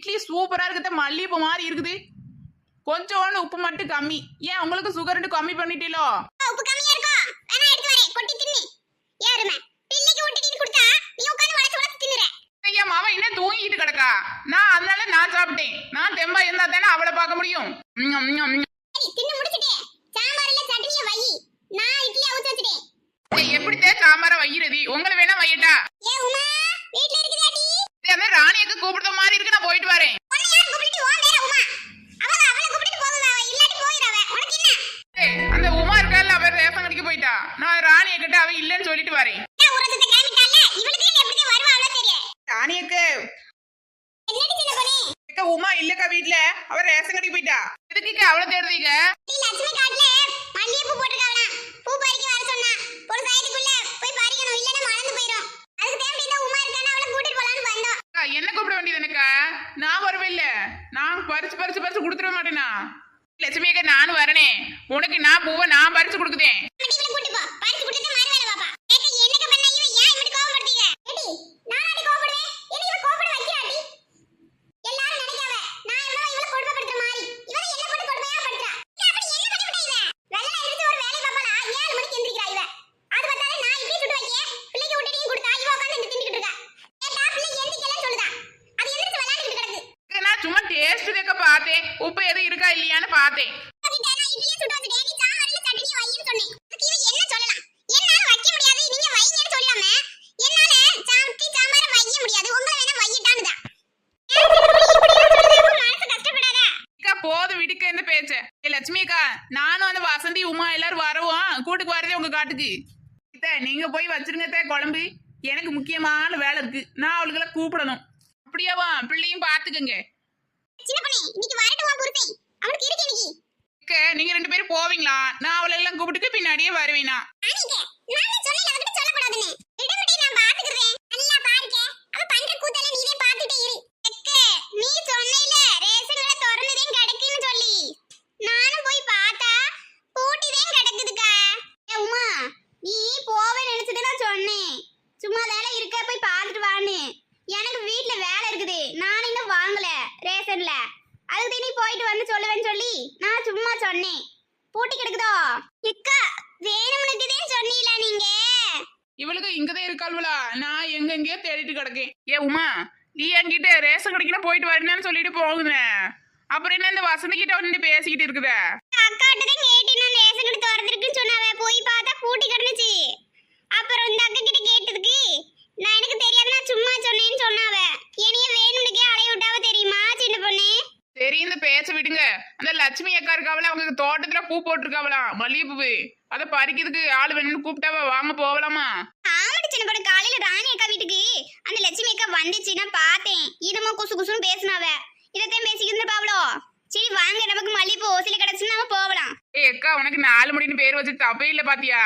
இட்லி சூப்பரா இருக்குது, மல்லிகைப்பூ மாதிரி இருக்குது. கொஞ்சோண்டு உப்பு மட்டும் கம்மி. ஏன் உங்களுக்கு சுகர் கம்மி பண்ணிட்டீங்களோ? உப்பு கம்மியா இருக்கும். வேணா எடுத்து வரேன், கொட்டி தின்னு. யாருமே பிள்ளைக்கு ஊட்டிட்டு கொடுத்தா நீ உட்கார்ந்து வளைச்சு வளைச்சு தின்னுற. ஐயா மாவ இன்னும் தூங்கிட்டு கிடக்கா. நான் அதனால நான் சாப்பிட்டேன். நான் தெம்பா இருந்தா தானே அவளை பார்க்க முடியும். சரி தின்னு முடிச்சிட்டே. சாம்பார்ல சட்னியை வை. நான் இட்லி அவுச்சு வச்சிட்டேன். எப்படித்தே சாம்பார வையிறது? உங்களை வேணா வையட்டா? ஏ உமா வீட்ல இருக்குதாடி? அந்த ராணியக்கு கூப்பிடுற மாதிரி இருக்கு, நான் போயிட்டு வரேன். உன்னை யார் கூப்பிட்டு ஓ வேற உமா? அவளை கூப்பிட்டு போவா, இல்லாட்டி போயிராவ. உனக்கு என்ன? அந்த உமா இருக்கல்ல, அவ ரேஷன் கடைக்கு போயிட்டா. நான் ராணிய கிட்ட அவ இல்லன்னு சொல்லிட்டு வரேன். நான் உரசத்தை கிளம்பிட்டால, இவளுக்கு எப்படி வருவா அவ்வளவு தெரியும். ராணியக்கு என்னடி சின்ன பொண்ணே? அக்கா உமா இல்லக்கா வீட்ல, அவ ரேஷன் கடைக்கு போயிட்டா. எதுக்கு அவளை தேடுறீங்க? நீ லட்சுமி காட்டுல மல்லிகைப்பூ போட்டுருக்காவனா? பூ பறிக்க வர சொன்னா. ஒரு சைடுக்குள்ள போய் பறிக்கணும், இல்லன்னா மறந்து போயிடும். அதுக்கு தேடி இந்த உமா இருக்கானா, அவளை கூட்டிட்டு போலான்னு வந்தோம். என்ன கூப்பிட வேண்டியது எனக்கா? நான் வருவேன்ல, நான் பறிச்சு பறிச்சு பறிச்சு கொடுத்துட மாட்டேனா? லட்சுமி அக்கா நானும் வரனே, உனக்கு நான் பூவை நான் பறிச்சு கொடுக்குதேன். இவளை கூட்டி போ, பறிச்சு கொடுத்துட்டு மாறு வேலை பாப்பா. ஏக்க என்னக்க பண்ணா இவ ஏன் இப்படி கோவப்படுத்தீங்க? ஏடி நான் அடி கோவப்படுவேன், ஏடி இவ கோவப்பட வைக்கிறாடி. எல்லாரும் நினைக்காவ நான் இவளை கொடுமைப்படுத்துற மாதிரி. இவளை என்ன போட்டு கொடுமையா படுத்துறா? அப்படி என்ன பண்ணி விட்டா இவ? வெள்ளை அடிச்சு ஒரு வேலை பாப்பலா, 7 மணிக்கு எந்திரிக்கிறா இவ. அது பார்த்தாலே நான் இட்லி சுட்டு வைக்க பிள்ளைக்கு ஊட்டிட்டு கொடுத்தா இவ உட்கார்ந்து இந்த திண்டிட்டு இருக்கா. ஏட்டா பிள்ளை எந்திரிக்கலன்னு சொல்லுதா, அது எந்திரிச்சு விளையாடிட்டு கிடக்கு. நான் சும்மா டேஸ்ட் தேக்க பார்த்தேன், உப்பு எதுவும் இருக்கா இல்லையான்னு பார்த்தேன். நான் இட்லி சுட்டு வச்சிட்டேன், நீ சாம்பார்ல சட்னி வைன்னு சொன்னேன். அதுக்கு இவ என்ன சொல்லலாம்? என்னால வைக்க முடியாது, நீங்க வைங்கன்னு சொல்லாம என்னால சாம்பார வைக்க முடியாது, உங்களை வேணா வையிட்டானுதா. மனசு கஷ்டப்படாத. அக்கா போதும் விடுக்க இந்த பேச்ச. லட்சுமி அக்கா நானும் அந்த வசந்தி உமா எல்லாரும் வரவும் கூட்டுக்கு வரதே உங்க காட்டுக்கு. நீங்க போய் வச்சிருங்க குழம்பு, எனக்கு முக்கியமான வேலை இருக்கு. நான் அவளுக்கு கூப்பிடணும். அப்படியாவா? பிள்ளையும் பாத்துக்கங்க. சின்ன பொண்ணே இன்னைக்கு வரட்டுமா புருஷன்? அவனுக்கு இருக்கு இன்னைக்கு. நீங்க 2 பேரும் போவீங்களா? நான் அவளை எல்லாம் கூப்பிட்டுட்டு பின்னாடியே வருவேனா? ஆனிக்கே நான் சொல்லல, அவகிட்ட சொல்லக்கூடாதுன்னு. இடமிட்டி நான் பாத்துக்கிறேன். நல்லா பாருங்க, அவ பண்ற கூத்தல நீயே பாத்துட்டே இரு. அக்கே நீ சொன்னேல ரேஷன் கடை திறந்ததே கிடக்குன்னு சொல்லி, நானும் போய் பார்த்தா பூட்டிதே கிடக்குதுக்கா. ஏ உமா நீ போவே நினைச்சிட்டு தான் சொன்னேன், சும்மா வேலை இருக்க போய் பார்த்துட்டு வான்னு. எனக்கு வீட்ல வேலை இருக்குது, நான் இன்னும் வாங்கல ரேஷன்ல. அதுக்கு நீ போயிட்டு வந்து சொல்லுவேன்னு சொல்லி நான் சும்மா சொன்னேன். பூட்டி கிடக்குதோ? இக்கா வேணும்னுக்குதே சொன்னீல நீங்க. இவளுக்கு இங்கதான் இருக்காள்வளா? நான் எங்கெங்கயோ தேடிட்டு கிடக்கேன். ஏ உமா நீ என்கிட்ட ரேஷன் கடைக்கு போயிட்டு வரணும்னு சொல்லிட்டு போகுதுனே, அப்புறம் என்ன இந்த வசந்தி கிட்ட வந்து பேசிக்கிட்டு இருக்குதே? அக்காட்ட தான் கேட்டேன், நான் ரேஷன் கடை திறந்திருக்குன்னு சொன்னாவே, போய் பார்த்தா பூட்டி கிடந்துச்சு. அப்புறம் இந்த அக்கா கிட்ட கேட்டதுக்கு நான் எனக்கு தெரியாது, நான் சும்மா சொன்னேன்னு சொன்னாவ. என்னைய வேணும்னுக்கே அலைய விட்டாவ தெரியுமா சின்ன பொண்ணே? சரி இந்த பேச்ச விடுங்க. அந்த லட்சுமி அக்கா இருக்காவல, அவங்க தோட்டத்துல பூ போட்டிருக்காவலாம், மல்லிகைப்பூ. அதை பறிக்கிறதுக்கு ஆள் வேணும்னு கூப்பிட்டாவ, வாங்க போகலாமா? ஆமாடி சின்ன பொண்ணு, காலையில ராணி அக்கா வீட்டுக்கு அந்த லட்சுமி அக்கா வந்துச்சு, நான் பார்த்தேன். இதமா குசு குசுன்னு பேசினாவ, இதத்தையும் பேசிக்கிட்டு பாவளோ. சரி வாங்க நமக்கு மல்லிகைப்பூ ஓசில கிடைச்சுன்னு நாம போகலாம். ஏ அக்கா உனக்கு 4 முடின்னு பேர் வச்சு தப்பே இல்ல பாத்தியா?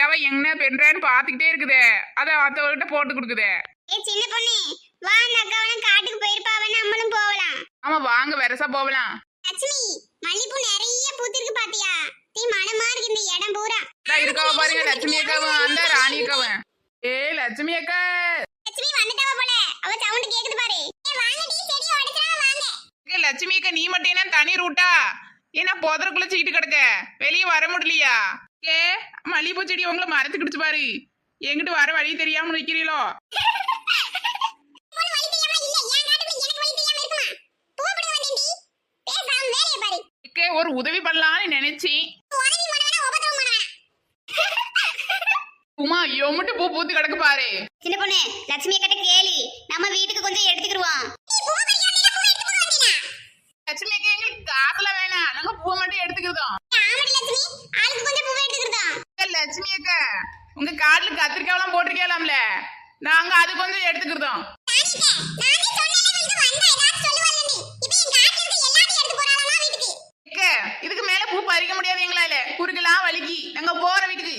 எவ என்ன பெண்றான்னு பாத்துக்கிட்டே இருக்குதே, அதை அத்தவர்கிட்ட போட்டு கொடுக்குதே. ஏ சின்ன பொண்ணு வா, அந்த அக்காவன காட்டுக்கு போயிருப்பாவ, நம்மளும் போகலாம். ஆமா வாங்க வெரசா போகலாம். லட்சுமி மல்லிப்பூ நிறைய பூத்திருக்கு பாத்தியா? தீ மனமா இருக்கு இந்த இடம் பூரா. இருக்காவ பாருங்க லட்சுமி அக்காவும் அந்த ராணி அக்காவும். ஏ லட்சுமி அக்கா லட்சுமி வந்துட்டாவ போல, அவ சவுண்ட் கேக்குது பாரு. ஏ வாங்கடி, செடி உடைச்சறாம வாங்க. லட்சுமி அக்கா நீ மட்டும் என்ன தனி ரூட்டா? ஏன்னா போதற்குள்ள சீட்டு கிடக்க, வெளியே வர முடியலையா? ஏ மல்லிகைப்பூ செடி உங்களை மரத்து கிடிச்சு பாரு, எங்கிட்டு வர வழி தெரியாம நிக்கிறீங்களோ? ஒரு உதவி பண்ணலான்னு நினைச்சேன். உமா எம்முட்டு பூ பூத்து கிடக்கு பாரு. சின்ன பொண்ணு லட்சுமி கிட்ட கேளு, நம்ம வீட்டுக்கு கொஞ்சம் எடுத்துக்கிடுவோம். லட்சுமி அக்கா எங்களுக்கு காசுல வேணாம், நாங்க பூ மட்டும் எடுத்துக்கிறோம். லட்சுமி அக்கா உங்க காட்டுல கத்திரிக்காயெல்லாம் போட்டிருக்கலாம்ல, நாங்க அது கொஞ்சம் எடுத்துக்கிறோம். இதுக்கு மேல பூ பறிக்க முடியாது எங்களால, குறுக்கெல்லாம் வலிக்கி, நாங்க போற வீட்டுக்கு.